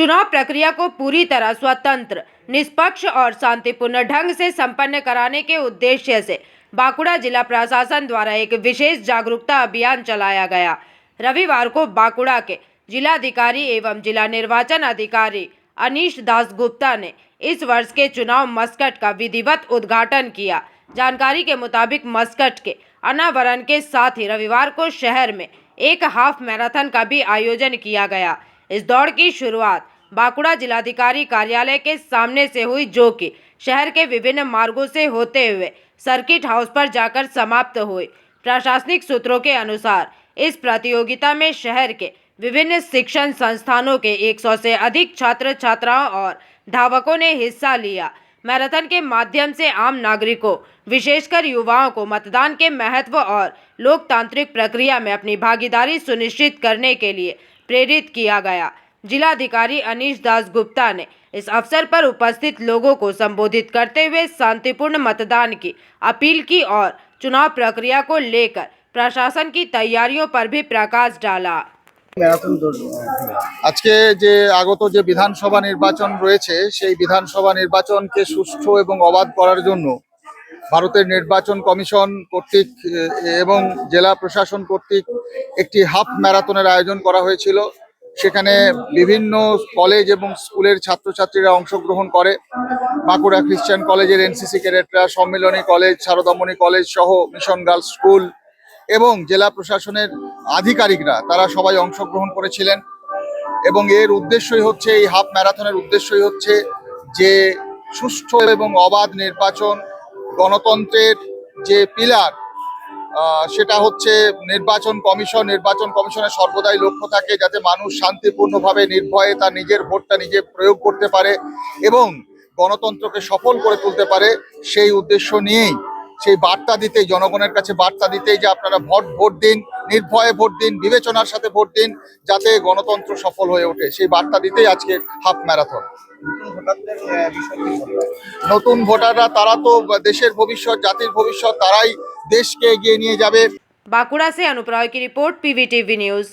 चुनाव प्रक्रिया को पूरी तरह स्वतंत्र, निष्पक्ष और शांतिपूर्ण ढंग से संपन्न कराने के उद्देश्य से बांकुड़ा जिला प्रशासन द्वारा एक विशेष जागरूकता अभियान चलाया गया। रविवार को बांकुड़ा के जिलाधिकारी एवं जिला निर्वाचन अधिकारी अनीश दासगुप्ता ने इस वर्ष के चुनाव मस्कट का विधिवत उद्घाटन किया। जानकारी के मुताबिक मस्कट के अनावरण के साथ ही रविवार को शहर में एक हाफ मैराथन का भी आयोजन किया गया। इस दौड़ की शुरुआत बांकुड़ा जिलाधिकारी कार्यालय के सामने से हुई, जो कि शहर के विभिन्न मार्गों से होते हुए सर्किट हाउस पर जाकर समाप्त हुई। प्रशासनिक सूत्रों के अनुसार इस प्रतियोगिता में शहर के विभिन्न शिक्षण संस्थानों के 100 से अधिक छात्र छात्राओं और धावकों ने हिस्सा लिया। मैराथन के माध्यम से आम नागरिकों, विशेषकर युवाओं को मतदान के महत्व और लोकतांत्रिक प्रक्रिया में अपनी भागीदारी सुनिश्चित करने के लिए प्रेरित किया गया। जिलाधिकारी अनीश दासगुप्ता ने इस अवसर पर उपस्थित लोगों को संबोधित करते हुए शांतिपूर्ण मतदान की अपील की और चुनाव प्रक्रिया को लेकर प्रशासन की तैयारियों पर भी प्रकाश डाला। আজকে যে আগত যে বিধানসভা নির্বাচন রয়েছে সেই বিধানসভা নির্বাচনকে সুষ্ঠু এবং অবাধ করার জন্য ভারতের নির্বাচন কমিশন কর্তৃক এবং জেলা প্রশাসন কর্তৃক একটি হাফ ম্যারাথনের আয়োজন করা হয়েছিল। সেখানে বিভিন্ন কলেজ এবং স্কুলের ছাত্রছাত্রীরা অংশগ্রহণ করে। বাঁকুড়া খ্রিস্টান কলেজের এনসিসি ক্যাডেটরা, সম্মিলনী কলেজ, শারদামণি কলেজ সহ মিশন গার্লস স্কুল এবং জেলা প্রশাসনের আধিকারিকরা তারা সবাই অংশগ্রহণ করেছিলেন। এবং এর উদ্দেশ্যই হচ্ছে, এই হাফ ম্যারাথনের উদ্দেশ্যই হচ্ছে যে সুষ্ঠু এবং অবাধ নির্বাচন, গণতন্ত্রের যে পিলার সেটা হচ্ছে নির্বাচন কমিশন। নির্বাচন কমিশনের সর্বদাই লক্ষ্য থাকে যাতে মানুষ শান্তিপূর্ণভাবে নির্ভয়ে তার নিজের ভোটটা নিজে প্রয়োগ করতে পারে এবং গণতন্ত্রকে সফল করে তুলতে পারে। সেই উদ্দেশ্য নিয়েই, সেই বার্তা দিতেই, জনগণের কাছে বার্তা দিতেই যে আপনারা ভোট দিন, নির্ভয়ে ভোট দিন, বিবেচনার সাথে ভোট দিন, যাতে গণতন্ত্র সফল হয়ে ওঠে, সেই বার্তা দিতেই আজকে হাফ ম্যারাথন। নতুন ভোটাররা তারা তো দেশের ভবিষ্যৎ, জাতির ভবিষ্যৎ, তারাই দেশকে এগিয়ে নিয়ে যাবে। बांकुड़ा से अनुप रॉय की रिपोर्ट, पीवीटीवी न्यूज।